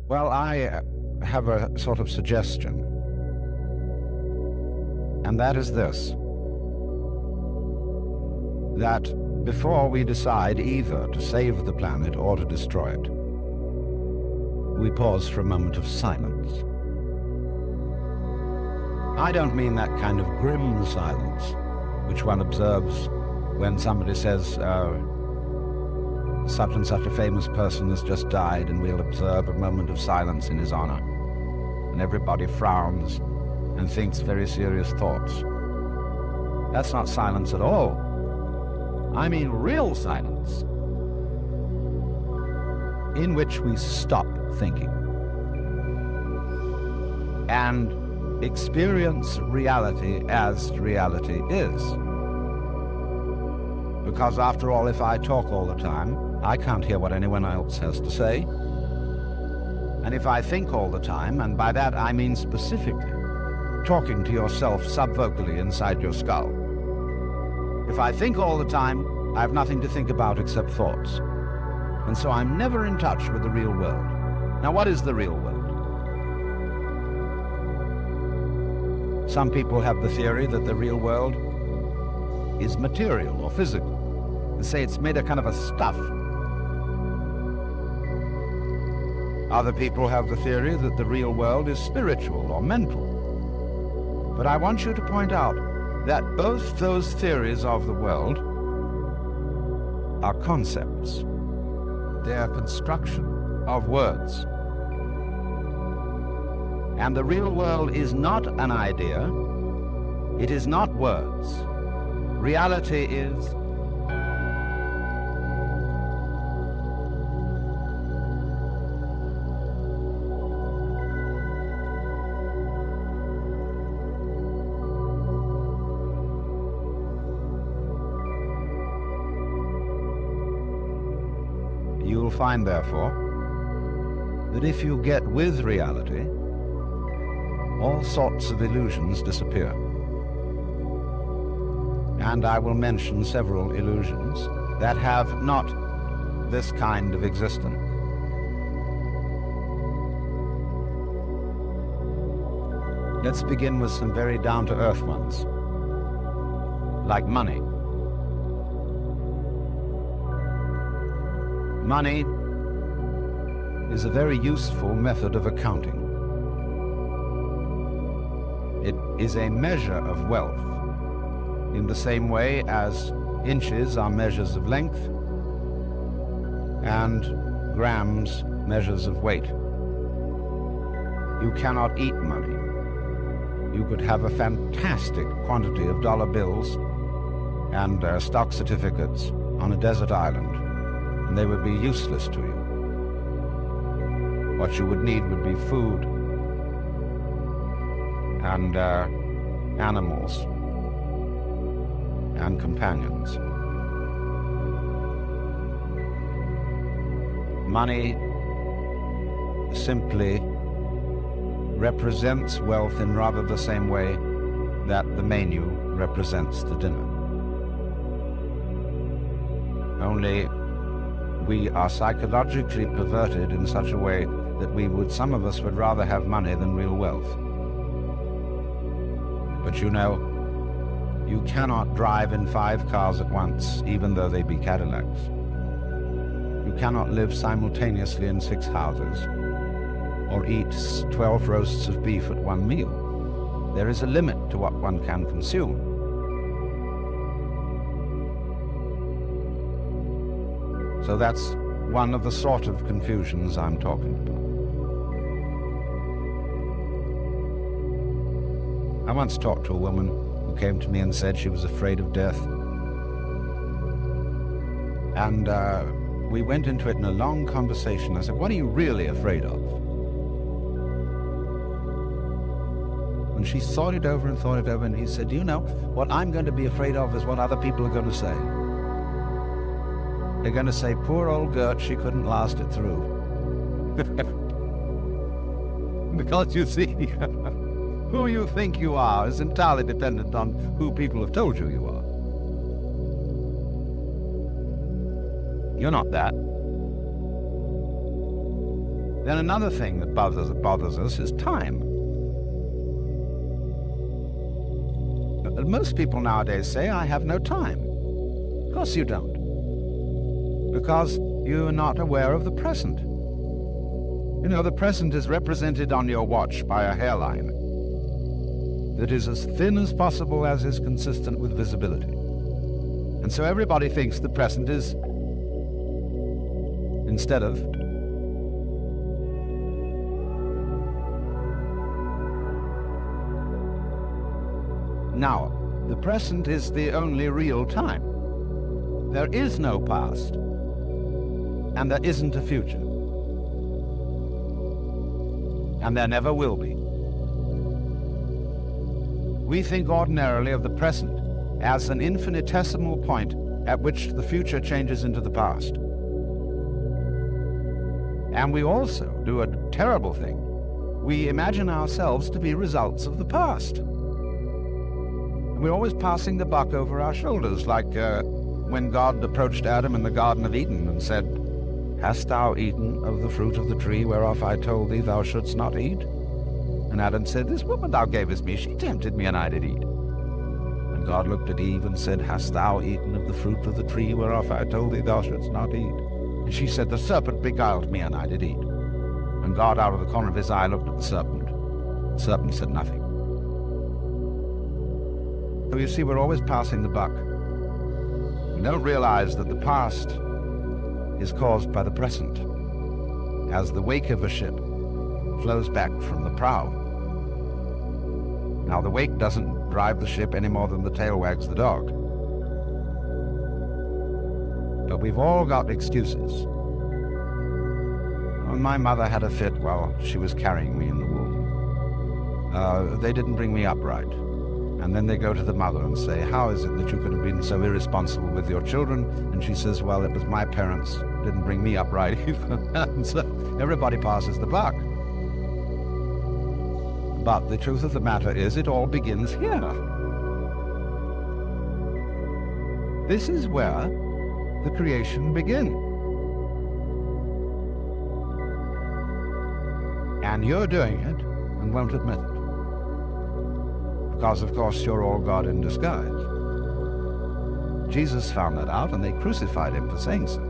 Well, I have a sort of suggestion, and that is this: that before we decide either to save the planet or to destroy it, we pause for a moment of silence. I don't mean that kind of grim silence which one observes when somebody says, such and such a famous person has just died, and we'll observe a moment of silence in his honor. And everybody frowns and thinks very serious thoughts. That's not silence at all. I mean real silence, in which we stop thinking and experience reality as reality is. Because after all, if I talk all the time, I can't hear what anyone else has to say. And if I think all the time, and by that I mean specifically talking to yourself subvocally inside your skull, if I think all the time, I have nothing to think about except thoughts. And so I'm never in touch with the real world. Now, what is the real world? Some people have the theory that the real world is material or physical. They say it's made of kind of a stuff. Other people have the theory that the real world is spiritual or mental. But I want you to point out that both those theories of the world are concepts. They are construction of words. And the real world is not an idea. It is not words. Reality is you will find, therefore, that if you get with reality, all sorts of illusions disappear. And I will mention several illusions that have not this kind of existence. Let's begin with some very down-to-earth ones, like money. Money is a very useful method of accounting. It is a measure of wealth, in the same way as inches are measures of length and grams measures of weight. You cannot eat money. You could have a fantastic quantity of dollar bills and stock certificates on a desert island, and they would be useless to you. What you would need would be food and animals and companions. Money simply represents wealth in rather the same way that the menu represents the dinner. Only we are psychologically perverted in such a way that some of us would rather have money than real wealth. But you know, you cannot drive in 5 cars at once, even though they be Cadillacs. You cannot live simultaneously in 6 houses, or eat 12 roasts of beef at one meal. There is a limit to what one can consume. So that's one of the sort of confusions I'm talking about. I once talked to a woman who came to me and said she was afraid of death. And we went into it in a long conversation. I said, "What are you really afraid of?" And she thought it over, and he said, "You know, what I'm going to be afraid of is what other people are going to say. They're going to say, 'Poor old Gert, she couldn't last it through.'" Because you see, who you think you are is entirely dependent on who people have told you you are. You're not that. Then another thing that bothers us is time. Most people nowadays say, I have no time. Of course you don't. Because you are not aware of the present. You know, the present is represented on your watch by a hairline that is as thin as possible as is consistent with visibility. And so everybody thinks the present is, instead of, now, the present is the only real time. There is no past, and there isn't a future. And there never will be. We think ordinarily of the present as an infinitesimal point at which the future changes into the past. And we also do a terrible thing. We imagine ourselves to be results of the past. We're always passing the buck over our shoulders, like when God approached Adam in the Garden of Eden and said, "Hast thou eaten of the fruit of the tree whereof I told thee thou shouldst not eat?" And Adam said, "This woman thou gavest me, she tempted me, and I did eat." And God looked at Eve and said, "Hast thou eaten of the fruit of the tree whereof I told thee thou shouldst not eat?" And she said, "The serpent beguiled me, and I did eat." And God, out of the corner of his eye, looked at the serpent. The serpent said nothing. So you see, we're always passing the buck. We don't realize that the past is caused by the present, as the wake of a ship flows back from the prow. Now, the wake doesn't drive the ship any more than the tail wags the dog. But we've all got excuses. When my mother had a fit while she was carrying me in the womb, they didn't bring me up right. And then they go to the mother and say, "How is it that you could have been so irresponsible with your children?" And she says, "Well, it was my parents didn't bring me up right either." And so everybody passes the buck. But the truth of the matter is, it all begins here. This is where the creation begins. And you're doing it and won't admit it. Because, of course, you're all God in disguise. Jesus found that out, and they crucified him for saying so.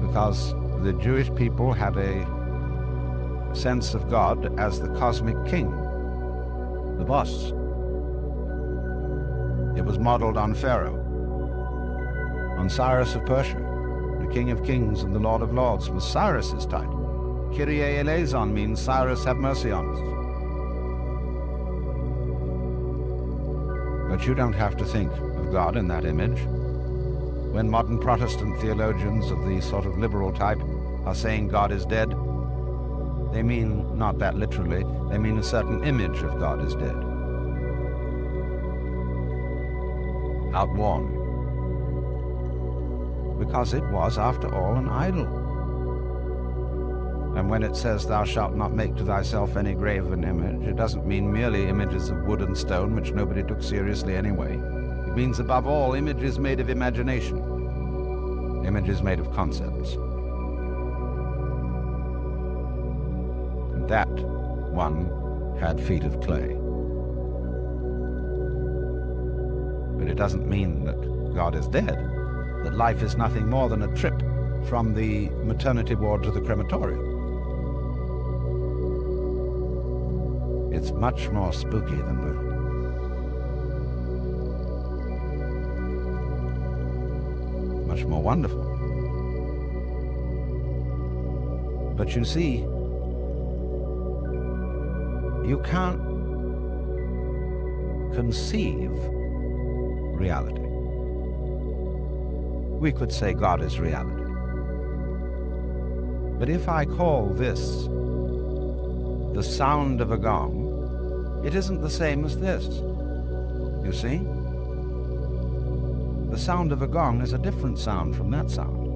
Because the Jewish people had a sense of God as the cosmic king, the boss. It was modeled on Pharaoh, on Cyrus of Persia. The King of Kings and the Lord of Lords was Cyrus's title. Kyrie eleison means Cyrus, have mercy on us. But you don't have to think of God in that image. When modern Protestant theologians of the sort of liberal type are saying God is dead, they mean not that literally, they mean a certain image of God is dead. Outworn. Because it was, after all, an idol. And when it says, "Thou shalt not make to thyself any graven image," it doesn't mean merely images of wood and stone, which nobody took seriously anyway. It means, above all, images made of imagination, images made of concepts. And that one had feet of clay. But it doesn't mean that God is dead, that life is nothing more than a trip from the maternity ward to the crematorium. It's much more spooky than that. Much more wonderful. But you see, you can't conceive reality. We could say God is reality. But if I call this the sound of a gong, it isn't the same as this. You see? The sound of a gong is a different sound from that sound.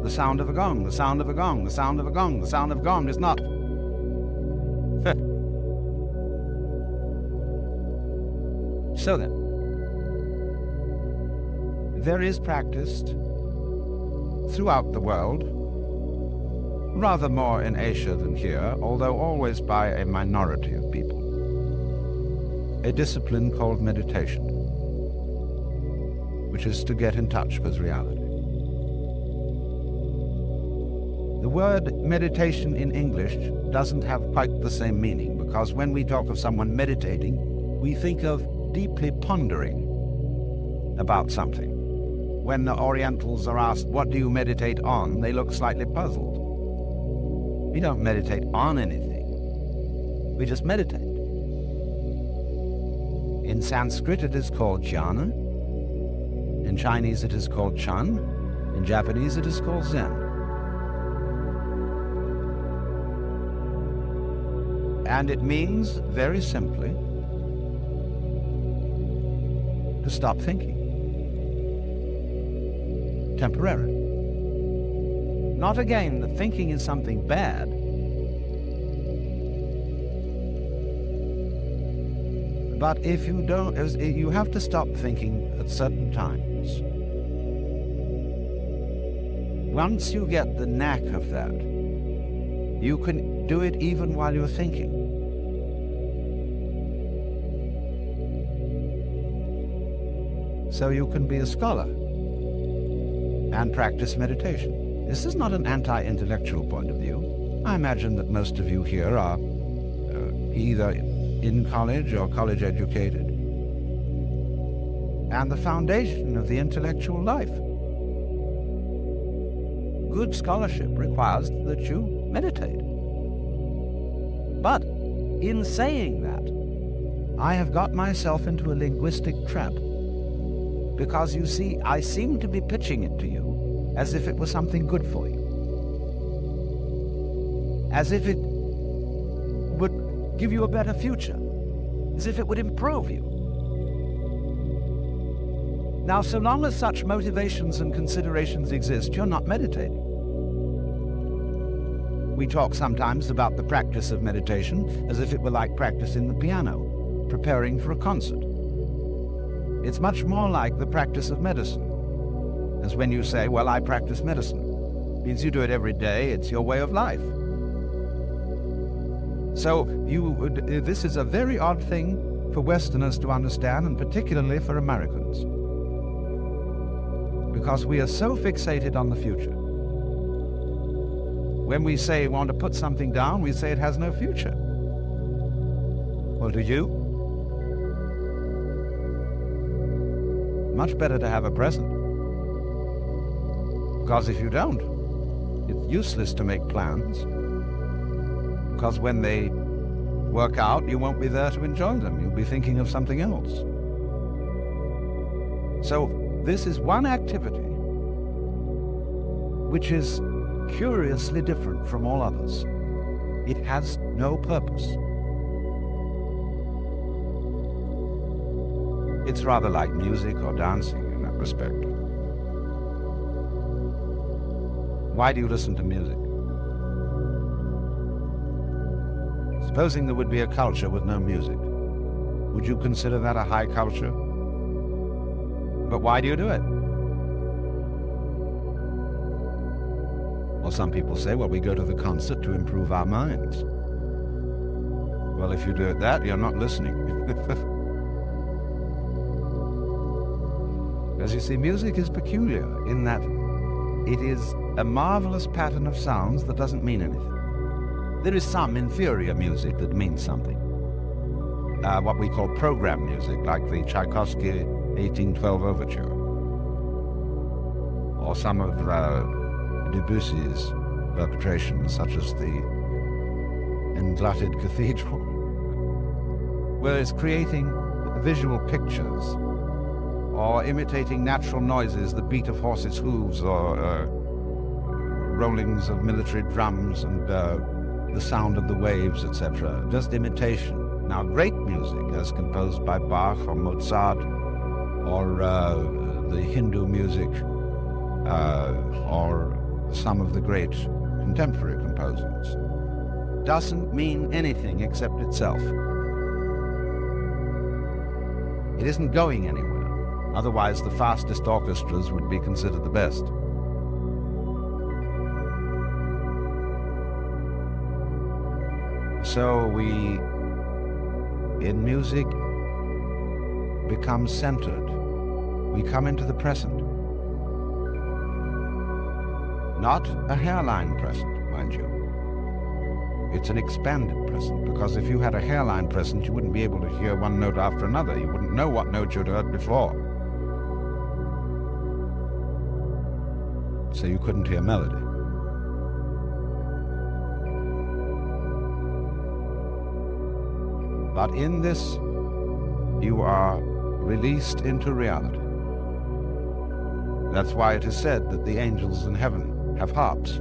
The sound of a gong, the sound of a gong, the sound of a gong, the sound of a gong is not. So then, there is practiced throughout the world, rather more in Asia than here, although always by a minority of people, a discipline called meditation, which is to get in touch with reality. The word meditation in English doesn't have quite the same meaning, because when we talk of someone meditating, we think of deeply pondering about something. When the Orientals are asked, "What do you meditate on?" they look slightly puzzled. We don't meditate on anything. We just meditate. In Sanskrit it is called jhana. In Chinese it is called chan. In Japanese it is called zen. And it means, very simply, to stop thinking. Temporarily. Not again that thinking is something bad. But if you don't, you have to stop thinking at certain times. Once you get the knack of that, you can do it even while you're thinking. So you can be a scholar and practice meditation. This is not an anti-intellectual point of view. I imagine that most of you here are either in college or college educated. And the foundation of the intellectual life. Good scholarship requires that you meditate. But in saying that, I have got myself into a linguistic trap. Because you see, I seem to be pitching it to you as if it was something good for you. As if it would give you a better future. As if it would improve you. Now, so long as such motivations and considerations exist, you're not meditating. We talk sometimes about the practice of meditation as if it were like practicing the piano, preparing for a concert. It's much more like the practice of medicine, as when you say, "Well, I practice medicine." It means you do it every day, it's your way of life. So this is a very odd thing for Westerners to understand, and particularly for Americans. Because we are so fixated on the future. When we say we want to put something down, we say it has no future. Well, do you? Much better to have a present. Because if you don't, it's useless to make plans. Because when they work out, you won't be there to enjoy them. You'll be thinking of something else. So this is one activity which is curiously different from all others. It has no purpose. It's rather like music or dancing in that respect. Why do you listen to music? Supposing there would be a culture with no music, would you consider that a high culture? But why do you do it? Well, some people say, well, we go to the concert to improve our minds. Well, if you do that, you're not listening. As you see, music is peculiar in that it is a marvelous pattern of sounds that doesn't mean anything. There is some inferior music that means something. What we call program music, like the Tchaikovsky 1812 Overture. Or some of Debussy's perpetrations, such as the Englutted Cathedral, where it's creating visual pictures or imitating natural noises, the beat of horses' hooves or rollings of military drums and the sound of the waves, etc. Just imitation. Now, great music as composed by Bach or Mozart or the Hindu music or some of the great contemporary composers doesn't mean anything except itself. It isn't going anywhere. Otherwise, the fastest orchestras would be considered the best. so we, in music, become centered. We come into the present. Not a hairline present, mind you. It's an expanded present, because if you had a hairline present, you wouldn't be able to hear one note after another. You wouldn't know what note you'd heard before. So you couldn't hear melody. But in this, you are released into reality. That's why it is said that the angels in heaven have harps,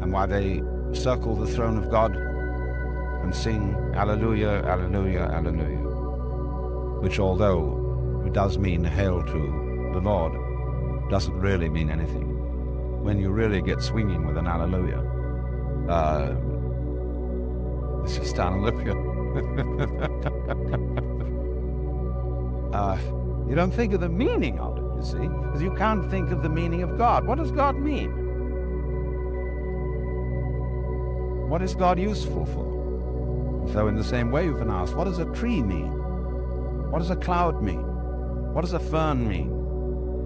and why they circle the throne of God and sing Alleluia, Alleluia, Alleluia, which, although it does mean hail to the Lord, doesn't really mean anything. When you really get swinging with an Alleluia, it's just Alleluia. You don't think of the meaning of it, you see, because you can't think of the meaning of God. What does God mean? What is God useful for? So in the same way you can ask, what does a tree mean? What does a cloud mean? What does a fern mean?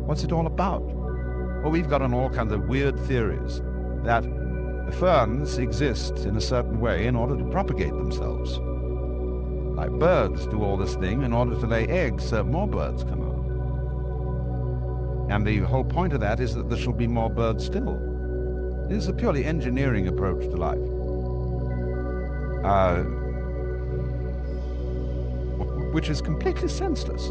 What's it all about? Well, we've got on all kinds of weird theories that the ferns exist in a certain way in order to propagate themselves. Like birds do all this thing in order to lay eggs so more birds come out. And the whole point of that is that there shall be more birds still. This is a purely engineering approach to life. Which is completely senseless.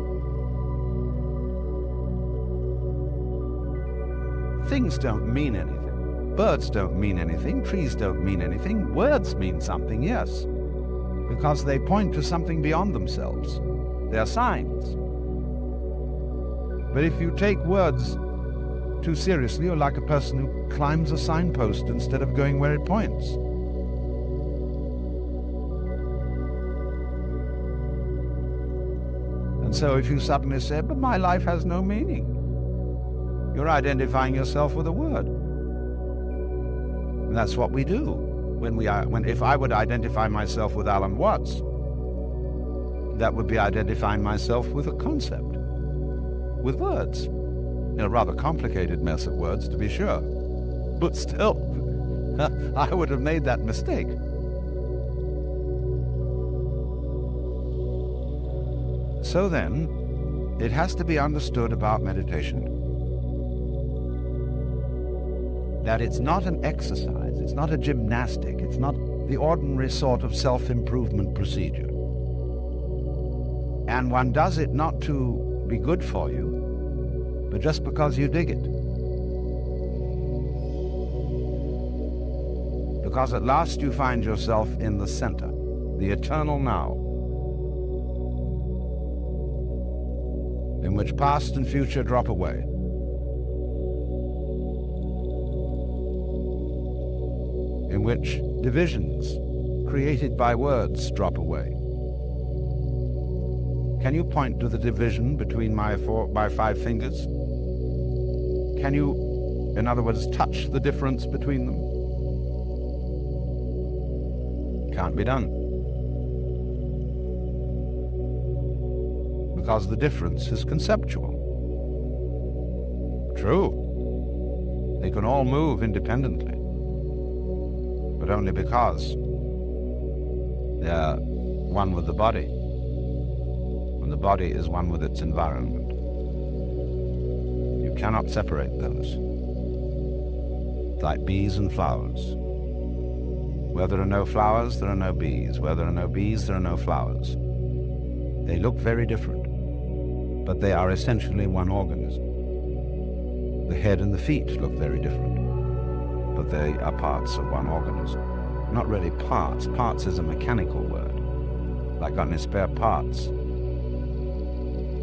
Things don't mean anything. Birds don't mean anything. Trees don't mean anything. Words mean something, yes, because they point to something beyond themselves. They are signs. But if you take words too seriously, you're like a person who climbs a signpost instead of going where it points. And so if you suddenly say, but my life has no meaning, you're identifying yourself with a word. And that's what we do. If I would identify myself with Alan Watts, that would be identifying myself with a concept, with words. In a rather complicated mess of words, to be sure. But still, I would have made that mistake. So then, it has to be understood about meditation that it's not an exercise, it's not a gymnastic, it's not the ordinary sort of self-improvement procedure. And one does it not to be good for you, but just because you dig it. Because at last you find yourself in the center, the eternal now, in which past and future drop away. In which divisions created by words drop away. Can you point to the division between my 5 fingers? Can you, in other words, touch the difference between them? Can't be done. Because the difference is conceptual. True, they can all move independently, but only because they're one with the body, and the body is one with its environment. You cannot separate those. It's like bees and flowers. Where there are no flowers, there are no bees. Where there are no bees, there are no flowers. They look very different, but they are essentially one organism. The head and the feet look very different, but they are parts of one organism. Not really parts. Parts is a mechanical word, like got any spare parts.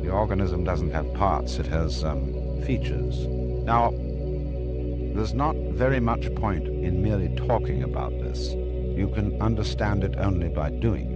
The organism doesn't have parts, it has features. Now, there's not very much point in merely talking about this. You can understand it only by doing it.